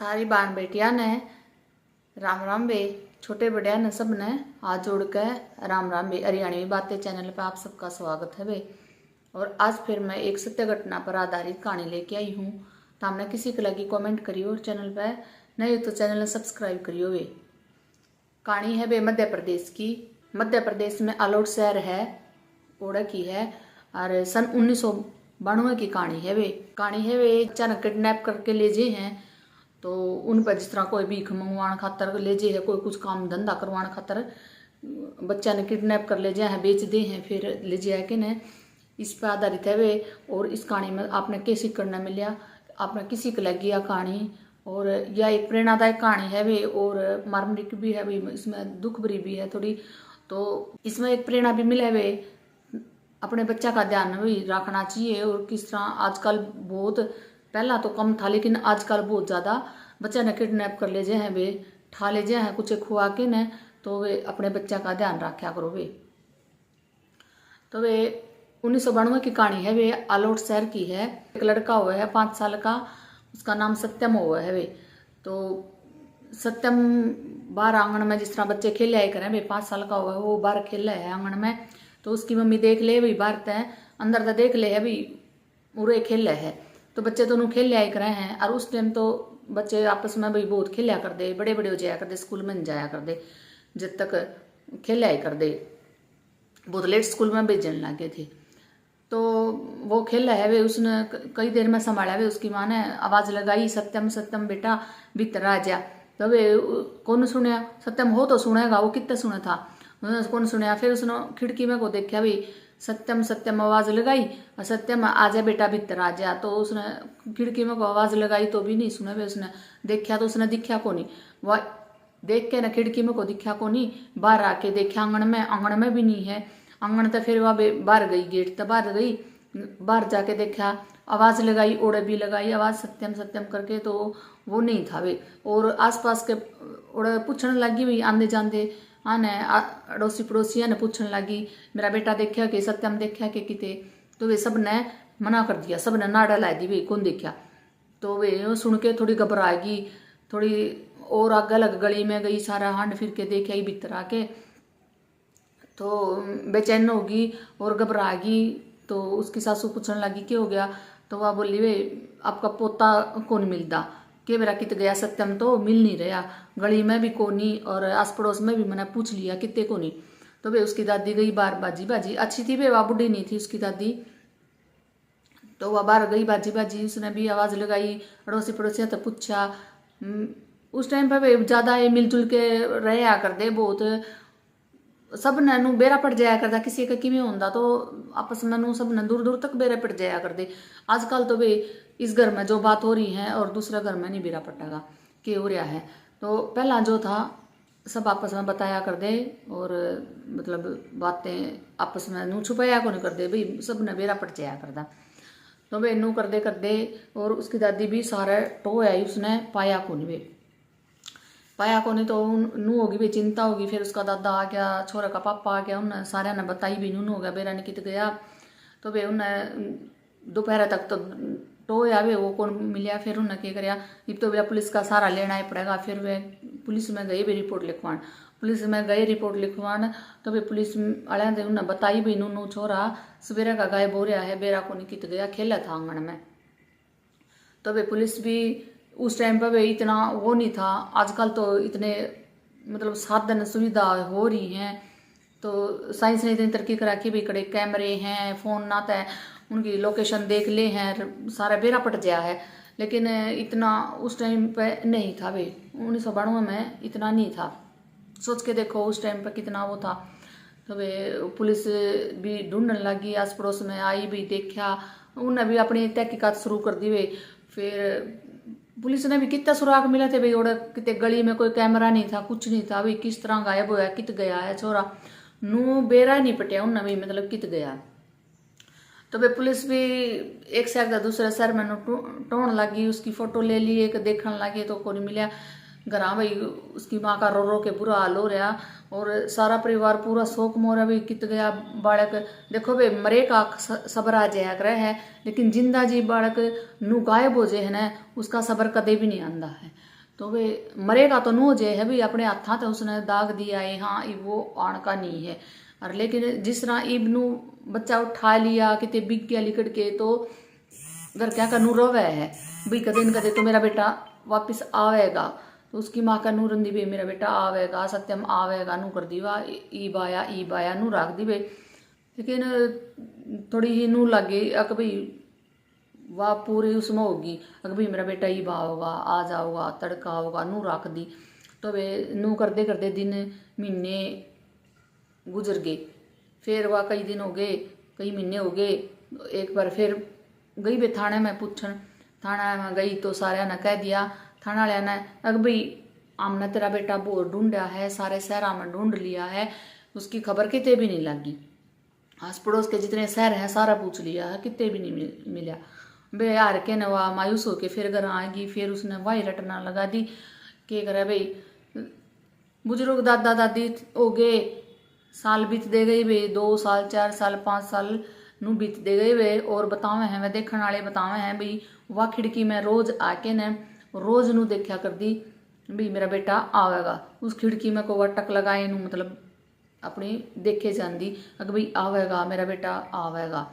सारी बहन बेटिया ने राम राम बे। छोटे बड़े ने सब ने हाथ जोड़ के राम राम बे। हरियाणवी बातें चैनल पर आप सबका स्वागत है बे। और आज फिर मैं एक सत्य घटना पर आधारित कहानी लेके आई हूँ। तो हमने किसी को लगी कमेंट करियो और चैनल पर नहीं तो चैनल सब्सक्राइब करियो बे। कहानी है बे मध्य प्रदेश की। मध्य प्रदेश में आलोट शहर है, ओड़ा की है और सन 1992 की कहानी है बे। कहानी है बे अचानक किडनैप करके ले जे हैं तो उन पर जिस तरह कोई भीख मंगवाने खातर ले जे है, कोई कुछ काम धंधा करवाने खातर बच्चा ने किडनैप कर ले जाए हैं, बेच दे हैं, फिर ले जाए के ने इस पर आधारित है वे। और इस कहानी में आपने कैसे करना मिला, आपने किसी को लगी यह कहानी। और यह एक प्रेरणादायक कहानी है वे और मार्मिक भी है वे, इसमें दुख भरी भी है थोड़ी। तो इसमें एक प्रेरणा भी मिले वे, अपने बच्चा का ध्यान भी रखना चाहिए। और किस तरह आजकल बहुत, पहला तो कम था लेकिन आजकल बहुत ज़्यादा बच्चा ने किडनैप कर ले जाए हैं वे, ठा ले जाए हैं कुछ खुआ के ने। तो वे अपने बच्चा का ध्यान रखा करो वे। तो वे 1992 की कहानी है वे, आलोट शहर की है। एक लड़का हुआ है 5 साल का, उसका नाम सत्यम हुआ है वे। तो सत्यम बाहर आंगन में जिस तरह बच्चे खेल आए करें वे, 5 साल का हुआ है वो बाहर खेल रहा है आंगन में। तो उसकी मम्मी देख ले भाई बाहर तय अंदर तो देख ले है भाई उरे खेल रहे है। तो बच्चे दोनों खेल लिया कर रहे हैं। और उस टाइम तो बच्चे आपस में भाई बहुत खेलिया कर दे, बड़े बड़े हो जाया कर दे, स्कूल में नहीं जाया कर दे, जब तक खेल लिया कर दे, बहुत लेट स्कूल में भेजने लगे थे। तो वो खेल रहा है वे, उसने कई देर में संभाला वे। उसकी माँ ने आवाज़ लगाई, सत्यम सत्यम बेटा भीतर आ जा। तो वे कौन सुनया, सत्यम हो तो सुनेगा, वो कितना सुना था, उन्होंने कौन सुनया। फिर उसने खिड़की में को देखा भाई सत्यम सत्यम आवाज लगाई, और सत्यम आजा बेटा भीतर आ जा। तो उसने खिड़की में को आवाज लगाई तो भी नहीं सुना वे। उसने देखा तो उसने दिखा को नहीं, वह देख के ना खिड़की में को दिखा को नहीं। बाहर आके देखा आंगन में भी नहीं है। आंगन तो फिर वह बाहर गई, गेट तो बाहर गई, बाहर जाके देखा, आवाज लगाई, ओड़े भी लगाई आवाज सत्यम सत्यम करके, तो वो नहीं था वे। और आसपास के ओड़े पूछने लगी भाई आंदे जाते आने, अड़ोसी पड़ोसिया ने पूछने लगी मेरा बेटा देखा कि सत्यम देखा कि किते। तो वे सब ने मना कर दिया, सब ने नाड़ा ला दी भाई कौन देखा। तो वे सुन के थोड़ी घबराएगी, थोड़ी और आगे अलग गली में गई, सारा हांड फिर के देखा ही भीतर आके। तो बेचैन होगी और घबराएगी। तो उसकी सासू पूछने लगी क्या हो गया। तो वह बोली वे आपका पोता कौन मिलता के मेरा कित गया, सत्यम तो मिल नहीं रहा, गली में भी कोनी और आस पड़ोस में भी मैंने पूछ लिया कितने को नहीं। तो वे उसकी दादी गई बार, बाजी बाजी अच्छी थी वे, वह बुढ़ी नहीं थी उसकी दादी। तो वह बाहर गई बाजी बाजी, उसने भी आवाज़ लगाई, अड़ोसी पड़ोसिया तो पूछा। उस टाइम पर वे ज़्यादा ये मिलजुल के रहा कर दे, बहुत सब ने नू बेरा पड़ जाया करता, किसी का किमें होंदा तो आपस में नू सब ने दूर दूर तक बेरा पड़ जाया कर दे। आजकल तो वे इस घर में जो बात हो रही है और दूसरा घर में नहीं बेरा पड़ेगा कि हो रहा है। तो पहला जो था सब आपस में बताया कर दे, और मतलब बातें आपस में नू छुपाया को नहीं कर दे भाई, सब ने बेरा पड़ जाया करता। तो वे नू कर दे और उसकी दादी भी सारे टो आई, उसने पाया को नहीं, वे पाया को नहीं। तो नू होगी भी चिंता होगी। फिर उसका दादा आ गया, छोरा का पापा आ गया, उन्हें सारे ने बताई भी नू हो गया बेरा ने कित गया। तो वे उन्हें दोपहर तक तो या वे वो कौन मिलिया। फिर उन्हें क्या कराया, अब तो भैया पुलिस का सहारा लेना ही पड़ेगा। फिर वे पुलिस में गई भी रिपोर्ट लिखवान, पुलिस में गए रिपोर्ट लिखवान। तो वे पुलिस वाले ने उन्हें बताई भी नू छोरा सवेरे का गायब हो रहा है, बेरा को नहीं कित गया, खेला था आंगन में। तो वे पुलिस भी उस टाइम पर वे इतना वो नहीं था, आजकल तो इतने मतलब साधन सुविधा हो रही हैं। तो साइंस ने इतनी तरक्की करा कि भी कड़े कैमरे हैं, फ़ोन ना तो उनकी लोकेशन देख ले हैं, सारा बेरा पट गया है। लेकिन इतना उस टाइम पे नहीं था वे, 1992 में इतना नहीं था। सोच के देखो उस टाइम पे कितना वो था। तो वे पुलिस भी ढूंढने लगी, आस पड़ोस में आई भी, देखा, उन्हें भी अपनी तहकीकात शुरू कर दी वे। फिर पुलिस ने भी कितना सुराग मिला थे भाई, और कितने गली में कोई कैमरा नहीं था, कुछ नहीं था भाई, किस तरह गायब होया, कित गया है छोरा, नू बेरा नहीं पटिया उन्हें भी, मतलब कित गया। तो वे पुलिस भी एक शहर का दूसरे शहर में टोन लगी, उसकी फोटो ले ली, एक देखने लगी तो कोई मिला। घर भाई उसकी माँ का रो रो के बुरा हाल हो रहा, और सारा परिवार पूरा शोक मोरा भी कित गया बालक। देखो भाई मरे का सबर आ जाया कर है, लेकिन जिंदा जी बालक नू गायब हो जाए है ना, उसका सबर कदे भी नहीं आंदा है। तो वे मरेगा तो नू जे है भी अपने हाथा तो उसने दाग दिया है, हाँ वो आण का नहीं है। और लेकिन जिस तरह इबनू बच्चा उठा लिया कितने बिग गया लिकड़ के, तो घर क्या कनू रोवे है भी कदे न कदे तो मेरा बेटा वापिस आवेगा। तो उसकी माँ का नू रंदी भी मेरा बेटा आवेगा, सत्यम आवेगा नू कर दी वाह ई बाया नू रख दी बे। लेकिन थोड़ी ही नू लगे अक भाई वाह पूरी उसमें होगी, अगर भाई मेरा बेटा ही बा होगा आ जाओगा तड़का होगा नू रख दी। तो वे नू करते करते दिन महीने गुजर गए। फिर वह कई दिन हो गए, कई महीने हो गए। एक बार फिर गई बे थाने में पूछन, थाना में गई तो सारे ने कह दिया, थाना वाले ने अगर भाई हमने तेरा बेटा बहुत ढूंढा है, सारे शहर में ढूंढ लिया है, उसकी खबर कितने भी नहीं लगी। आस पड़ोस के जितने शहर हैं सारा पूछ लिया है, कितने भी नहीं मिला। बे हार के नवा मायूस होके फिर घर आएगी। फिर उसने वही रटना लगा दी के करे भाई बुजुर्ग दादा दादी हो गए, साल बीत दे गई वे, 2 साल 4 साल 5 साल नू बीत दे गए वे। और बतावे हैं वे देखने वाले बतावे हैं भाई वह खिड़की में रोज आके न रोज नू देखा कर दी भाई मेरा बेटा आवेगा। उस खिड़की में को टक लगाए नू मतलब अपनी देखे जाती अगर भाई आवेगा मेरा बेटा आवेगा।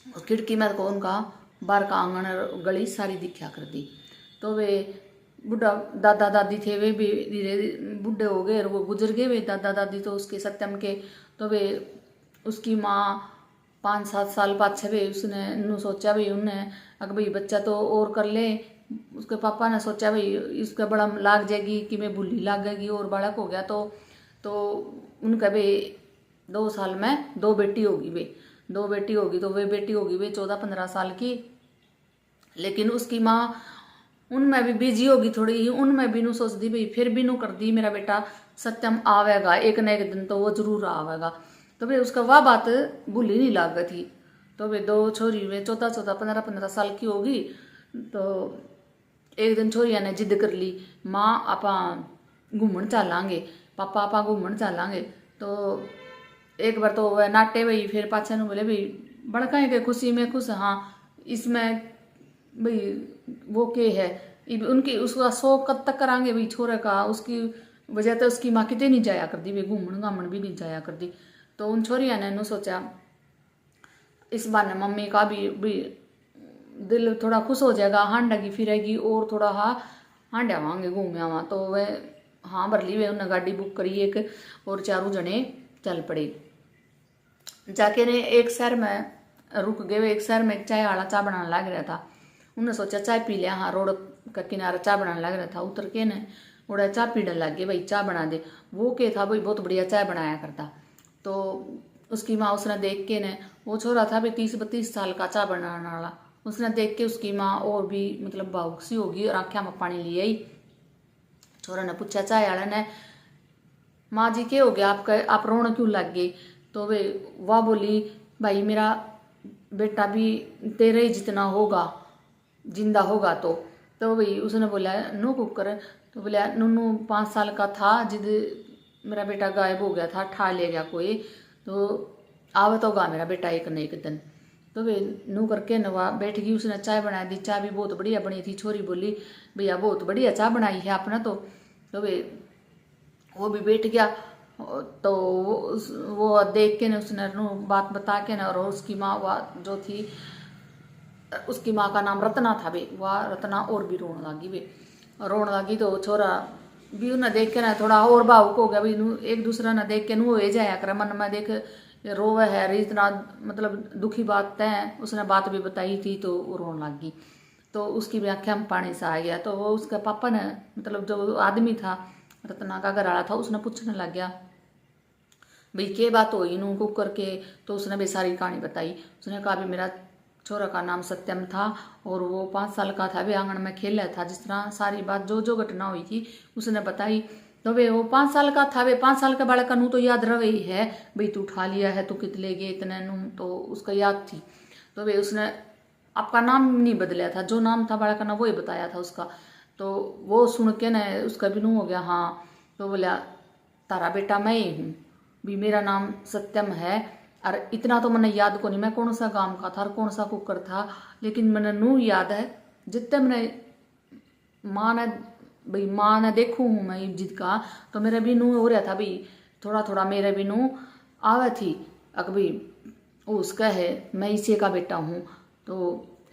और खिड़की में को उनका बाहर का आंगन गली सारी दिखा कर दी। तो वे बुढ़ा दादा दादी थे वे भी धीरे बूढ़े हो गए और वो गुजर गए वे दादा दादी तो उसके सत्यम के। तो वे उसकी माँ 5-7 साल बाद वे उसने नू सोचा भाई उन्हें अगर भाई बच्चा तो और कर ले। उसके पापा ने सोचा भाई इसका बड़ा लाग जाएगी कि मैं भूली लाग जाएगी और बालक हो गया तो उनका भाई 2 साल में 2 बेटी होगी वे 2 बेटी होगी। तो वे बेटी होगी वे 14-15 साल की। लेकिन उसकी माँ उनमें भी बिजी होगी थोड़ी ही, उनमें भी नू सोच दी भाई फिर भी नू कर दी मेरा बेटा सत्यम आवेगा एक न एक दिन तो वो जरूर आवेगा। तो भाई उसका वह बात भूली नहीं लाग थी। तो वे 2 छोरी वे 14-14 15-15 साल की होगी। तो एक दिन छोरिया ने जिद कर ली, माँ आपा घूमन चलांगे, पापा आपा घूमन चलांगे। तो एक बार तो वह नाटे भाई फिर पाछे न बोले भाई बड़का के खुशी में खुश, हाँ इसमें भाई वो के है उनकी उसका शौक कब तक करांगे भाई छोरे का। उसकी वजह तो उसकी माँ कितने नहीं जाया करती भाई घूमन घामन भी नहीं जाया करती। तो उन छोरिया ने सोचा इस बार ने मम्मी का भी दिल थोड़ा खुश हो जाएगा, हांडेगी फिरेगी और थोड़ा हांड्या वांगे घूम आवा। तो वह हाँ भरली वे उन्हें गाड़ी बुक करी एक और 4 जने चल पड़े। जाके ने एक शहर में रुक गए। एक शहर में एक चाय वाला चाय बनाने लग रहा था। उन्हें सोचा चाय पी लिया, हाँ रोड का किनारा चाय बनाने लग रहा था। उतर के ने उड़ा चाय पीने लग गए भाई चाय बना दे। वो के था भाई बहुत बढ़िया चाय बनाया करता। तो उसकी माँ उसने देख के ने वो छोरा था भाई 30-32 साल का चाय बनाने वाला। उसने देख के उसकी माँ और भी मतलब भावुक सी होगी और आँखें में पानी ले आई। छोरा ने पूछा चाय वाला ने, माँ जी क्या हो गया आपका, आप रोने क्यों लग गई। तो वे वह बोली भाई मेरा बेटा भी तेरे ही जितना होगा जिंदा होगा। तो भाई उसने बोला नो कुकर। तो बोला नूनू 5 साल का था जिद मेरा बेटा गायब हो गया था, ठा ले गया कोई, तो आवे तो गा मेरा बेटा एक न एक दिन। तो वे नू करके नवा बैठ गई। उसने चाय बना दी, चाय भी बहुत बढ़िया बनी थी। छोरी बोली भैया बहुत बढ़िया चाय बनाई है आपने। तो वे वो भी बैठ गया। तो वो देख के ने उसने बात बता के ना, और उसकी माँ वह जो थी उसकी माँ का नाम रत्ना था बे, वह रत्ना और भी रोने लगी बे। रोने लगी तो छोरा भी उन्हें देख के ना थोड़ा और भावुक हो गया। भी एक दूसरा ने देख के नू हो जाया कर मन में देख रोवे है इतना मतलब दुखी बात है। उसने बात भी बताई थी तो रोने लगी। तो उसकी व्याख्या में पानी सा आ गया। तो वो उसके पापा ने मतलब जो आदमी था रत्ना का घर वाला था उसने पूछने लग गया भाई के बात हुई नू कुकर के। तो उसने भी सारी कहानी बताई। उसने कहा भी मेरा छोरा का नाम सत्यम था और वो 5 साल का था, वे आंगन में खेल रहा था। जिस तरह सारी बात जो जो घटना हुई थी उसने बताई। तो वे वो 5 साल का था, वे 5 साल के बालक का नू तो याद रह गई है भाई तू उठा लिया है, तू कितने गए इतने नू, तो उसका याद थी। तो वे उसने आपका नाम नहीं बदला था, जो नाम था बालक का नाम वही बताया था उसका। तो वो सुन के न उसका भी नू हो गया हाँ। तो बोला तारा बेटा मैं ही हूँ भी, मेरा नाम सत्यम है। और इतना तो मैंने याद को नहीं मैं कौन सा गांव का था और कौन सा कुकर था, लेकिन मैंने नू याद है जितने मैंने माँ ने भाई माँ ने देखूँ हूँ मैं जिद का, तो मेरा भी नू हो रहा था भाई थोड़ा थोड़ा मेरे भी नू आवे थी अक भाई उसका है मैं इसी का बेटा हूँ। तो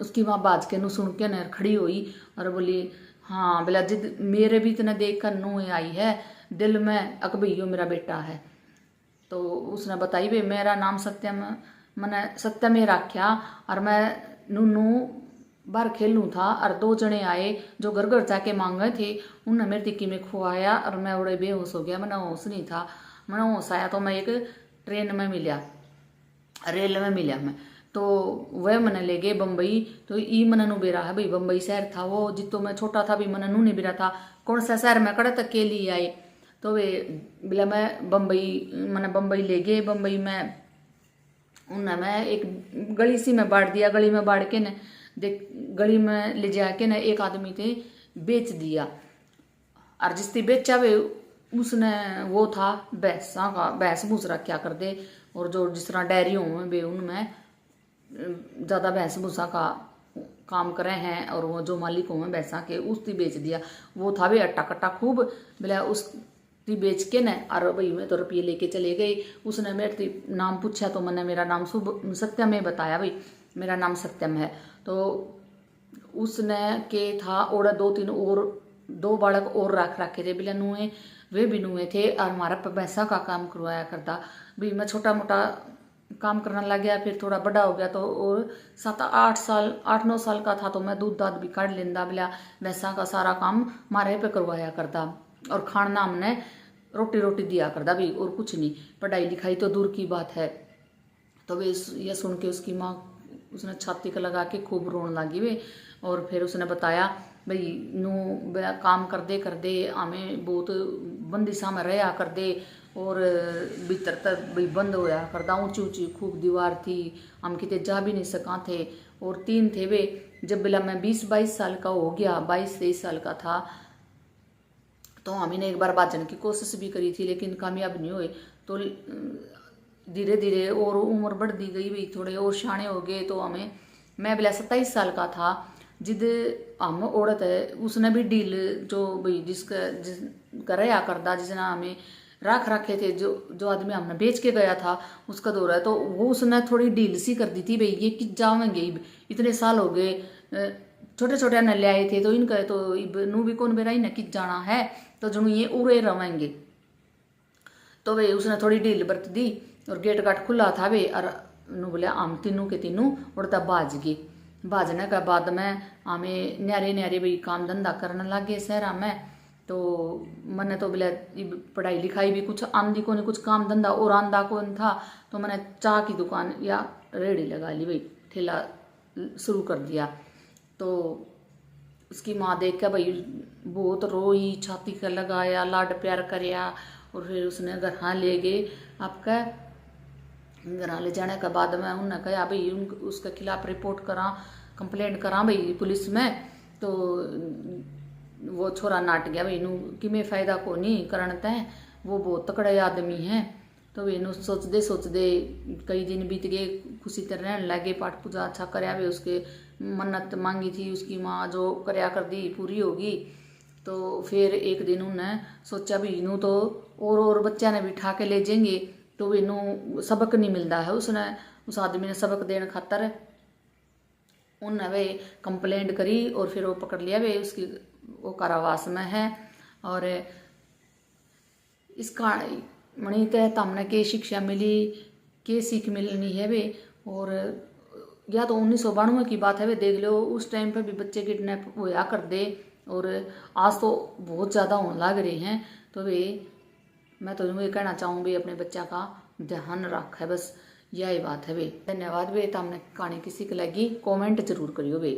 उसकी माँ बाज के नू सुन के न खड़ी हुई और बोली हाँ बोला जिद मेरे भी इतने देख कर नू आई है दिल में अक भाई यो मेरा बेटा है। तो उसने बताई भाई मेरा नाम सत्यम मैंने सत्यम ही रखा और मैं नूनू बाहर खेलूँ था और 2 जने आए जो घर घर जाके मांगे थे, उनने मेरी टिक्की में खुआया और मैं उड़े बेहोश हो गया। मैंने होश नहीं था, मैंने होश आया तो मैं एक ट्रेन में मिला, रेल में मिला मैं, तो वह मैंने ले गए बम्बई। तो ई मैंने नू बेरा है भाई बम्बई शहर था वो जितो मैं छोटा था भी मैंने नू नहीं बेरा था कौन सा शहर में कड़े तक के लिए आए। तो वे बोला मैं बम्बई मैंने बम्बई ले गए। बम्बई में उन्हें मैं एक गली सी में बांट दिया, गली में बांट के न देख गली में ले जाके न एक आदमी थे बेच दिया और जिसने बेचा वे उसने वो था भैंसा का भैंस भूस रखा कर दे और जो जिस तरह डेयरी हुए वे उनमें ज़्यादा भैंस भूसा का काम करे हैं और वो जो मालिक हुए भैंसा के उसने बेच दिया। वो था भी अट्टा कट्टा खूब बोला उस बेच के न और भाई मैं तो रुपये लेके चले गई। उसने मेरे नाम पूछा तो मैंने मेरा नाम सत्यम है बताया भाई मेरा नाम सत्यम है। तो उसने के था और 2-3 और 2 बालक और रख रखे थे बिला नुए वे भी नुए थे और हमारा पैसा का काम करवाया करता भाई। मैं छोटा मोटा काम करने लग गया फिर थोड़ा बड़ा हो गया तो और 8-9 साल का था तो मैं दूध दाद भी काट लेंदा बिला वैसा का सारा काम मारे पे करवाया करता और खाना हमने रोटी रोटी दिया करता भी और कुछ नहीं, पढ़ाई लिखाई तो दूर की बात है। तो वे ये सुन के उसकी माँ उसने छाती का लगा के खूब रोने लगी वे और फिर उसने बताया भाई नू काम कर दे हमें बहुत बंदिशा में रहा कर दे और भीतर तक भाई बंद होया करदा ऊंची ऊंची खूब दीवार थी हम कितने जा भी नहीं सका थे और 3 थे वे। जब बिला मैं 20-22 साल का हो गया 22-23 साल का था तो हमने एक बार बाजन की कोशिश भी करी थी लेकिन कामयाब नहीं हुए। तो धीरे धीरे और उम्र बढ़ती गई भाई थोड़े और शाणे हो गए तो हमें मैं बिला 27 साल का था जिद हम औरत है उसने भी डील जो भाई जिसका रहा करदा जिसने हमें रख रखे थे जो आदमी हमने बेच के गया था उसका दौर है तो वो उसने थोड़ी डील सी कर दी थी भाई ये कि जावेंगे इतने साल हो गए छोटे छोटे न ले आए थे तो इनका तो नू भी कौन बेरा न कि जाना है तो जुनू ये उड़े रहेंगे। तो वे उसने थोड़ी डील बरत दी और गेट गाट खुला था वे और नू बोले आम तीनों के तीनों उड़ता बाज गए। बाजने के बाद में हमें न्यारे न्यारे भाई काम धंधा करने लग गए शहर में। तो मैंने तो बोले पढ़ाई लिखाई भी कुछ आंदी को नहीं कुछ काम धंधा और आंदा कौन था तो मैंने चाय की दुकान या रेड़ी लगा ली भाई ठेला शुरू कर दिया। तो उसकी माँ देख के भाई बहुत रोई छाती का लगाया लाड प्यार करया और फिर उसने घर ले गए। आपका घर ले जाने के बाद में उन्होंने कहा भाई उसके खिलाफ रिपोर्ट करा कंप्लेंट करा भाई पुलिस में। तो वो छोरा नाट गया भाई नू कि मैं फायदा को नहीं करता है वो बहुत तकड़े आदमी है। तो वे सोच दे कई दिन बीत गए खुशी तरह रहने लगे पाठ पूजा अच्छा करया वे उसके मन्नत मांगी थी उसकी माँ जो करया कर दी पूरी होगी। तो फिर एक दिन उन्हें सोचा भी इनू तो और बच्चा ने बिठा के ले जाएंगे तो इनू सबक नहीं मिलता है। उसने उस आदमी ने सबक देने खातर उन्हें वे कंप्लेंट करी और फिर वो पकड़ लिया वे उसकी वो कारावास में है। और इसका मणि तहत हमने के शिक्षा मिली के सीख मिलनी है वे। और या तो 1992 की बात है वे देख लो उस टाइम पे भी बच्चे किडनैप होया कर दे और आज तो बहुत ज़्यादा होने लग रहे हैं। तो वे मैं तो ये कहना चाहूँगी अपने बच्चा का ध्यान रख है बस यही बात है वे। धन्यवाद वे। तो हमने कहानी किसी को लगी कमेंट जरूर करियो वे।